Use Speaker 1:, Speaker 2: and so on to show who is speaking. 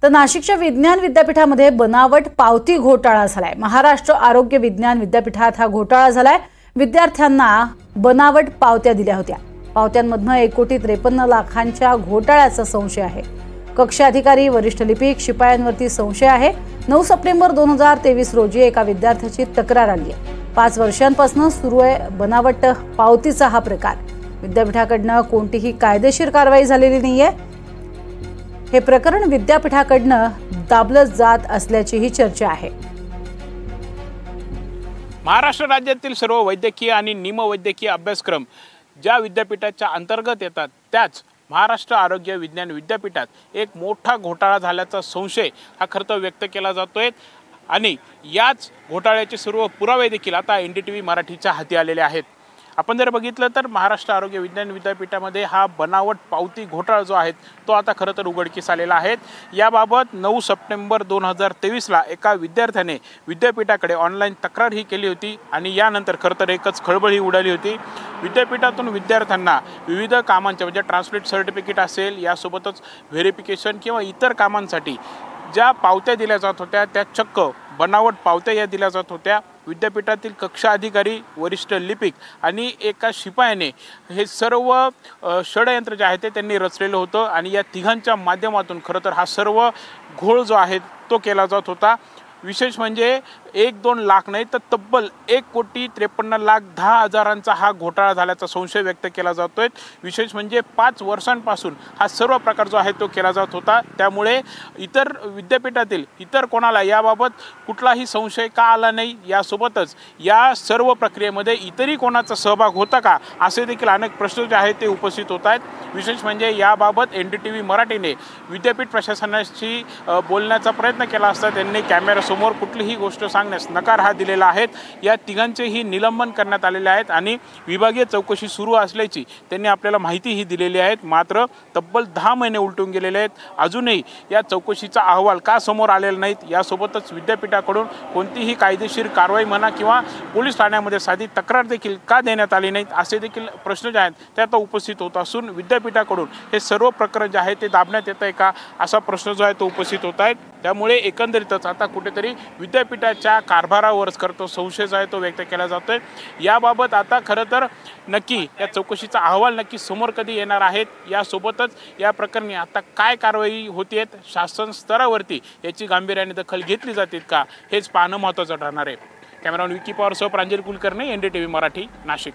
Speaker 1: तर नाशिकच्या विज्ञान विद्यापीठामध्ये बनावट पावती घोटाळा झालाय। महाराष्ट्र आरोग्य विज्ञान विद्यापीठात हा घोटाळा झालाय। विद्यार्थ्यांना बनावट पावत्या दिल्या होत्या। पावत्यांमधून 1,53,00,000च्या घोटाळ्याचा संशय आहे। कक्ष अधिकारी, वरिष्ठ लिपिक, शिपायांवरती संशय आहे। 9 सप्टेंबर 2023 रोजी एका विद्यार्थ्याची तक्रार आली आहे। 5 वर्षांपासून सुरू आहे बनावट पावतीचा हा प्रकार। विद्यापीठाकडून कोणतीही कायदेशीर कारवाई झालेली नाहीये। हे प्रकरण विद्यापीठाकडून दाबलं जात असल्याचीही चर्चा आहे।
Speaker 2: महाराष्ट्र राज्यातील सर्व वैद्यकीय आणि निमवैद्यकीय अभ्यासक्रम ज्या विद्यापीठाच्या अंतर्गत येतात त्याच महाराष्ट्र आरोग्य विज्ञान विद्यापीठात एक मोठा घोटाळा झाल्याचा संशय हा खरं तर व्यक्त केला जातोय आणि याच घोटाळ्याचे सर्व पुरावे देखील आता NDTV मराठीच्या हाती आलेले आहेत। आपण जर बघितलं तर महाराष्ट्र आरोग्य विज्ञान विद्यापीठामध्ये हा बनावट पावती घोटाळा जो आहे तो आता खरं तर उघडकीस आलेला आहे। याबाबत 9 सप्टेंबर 2023ला एका विद्यार्थ्याने विद्यापीठाकडे ऑनलाईन तक्रार ही केली होती आणि यानंतर खरं तर एकच खळबळ ही उडाली होती। विद्यापीठातून विद्यार्थ्यांना विविध कामांच्या म्हणजे ट्रान्सलेट सर्टिफिकेट असेल, यासोबतच व्हेरिफिकेशन किंवा इतर कामांसाठी ज्या पावत्या दिल्या जात होत्या त्या चक्क बनावट पावत्या या दिल्या जात होत्या। विद्यापीठातील कक्ष अधिकारी, वरिष्ठ लिपिक आणि एका शिपायाने हे सर्व षडयंत्र जे आहे ते त्यांनी रचलेलं होतं आणि या तिघांच्या माध्यमातून खरं तर हा सर्व घोळ जो आहे तो केला जात होता। विशेष म्हणजे 1-2 लाख नाही तर तब्बल 1,53,10,000चा हा घोटाळा झाल्याचा संशय व्यक्त केला जातोय। विशेष म्हणजे 5 वर्षांपासून हा सर्व प्रकार जो आहे तो केला जात होता। त्यामुळे इतर विद्यापीठातील इतर कोणाला याबाबत कुठलाही संशय का आला नाही, यासोबतच या सर्व प्रक्रियेमध्ये इतरही कोणाचा सहभाग होता का असे देखील अनेक प्रश्न जे आहेत ते उपस्थित होत आहेत। विशेष म्हणजे याबाबत NDTV मराठीने विद्यापीठ प्रशासनाशी बोलण्याचा प्रयत्न केला असता त्यांनी कॅमेऱ्यासमोर कुठलीही गोष्ट सांगण्यास नकार हा दिलेला आहे। या तिघांचेही निलंबन करण्यात आलेले आहेत आणि विभागीय चौकशी सुरू असल्याची त्यांनी आपल्याला माहितीही दिलेली आहे। मात्र तब्बल 10 महिने उलटून गेलेले आहेत, अजूनही या चौकशीचा अहवाल का समोर आलेला नाहीत, यासोबतच विद्यापीठाकडून कोणतीही कायदेशीर कारवाई म्हणा किंवा पोलीस ठाण्यामध्ये साधी तक्रार देखील का देण्यात आली नाहीत असे देखील प्रश्न जे आहेत ते आता उपस्थित होत असून विद्यापीठाकडून हे सर्व प्रकरण जे आहे ते दाबण्यात येत आहे का असा प्रश्न जो आहे तो उपस्थित होत आहे। त्यामुळे एकंदरीतच आता कुठेतरी विद्यापीठाच्या कारभारावरच करतो संशय जो आहे तो व्यक्त केला जातोय। याबाबत आता खरं तर नक्की या चौकशीचा अहवाल नक्की समोर कधी येणार आहेत, यासोबतच या प्रकरणी आता काय कारवाई होतीये, शासन स्तरावरती याची गांभीर्याने दखल घेतली जाते का हेच पाहणं महत्त्वाचं ठरणार आहे। कॅमेरामॅन विकी पवारसह प्रांजल कुलकर्णी, NDTV मराठी, नाशिक।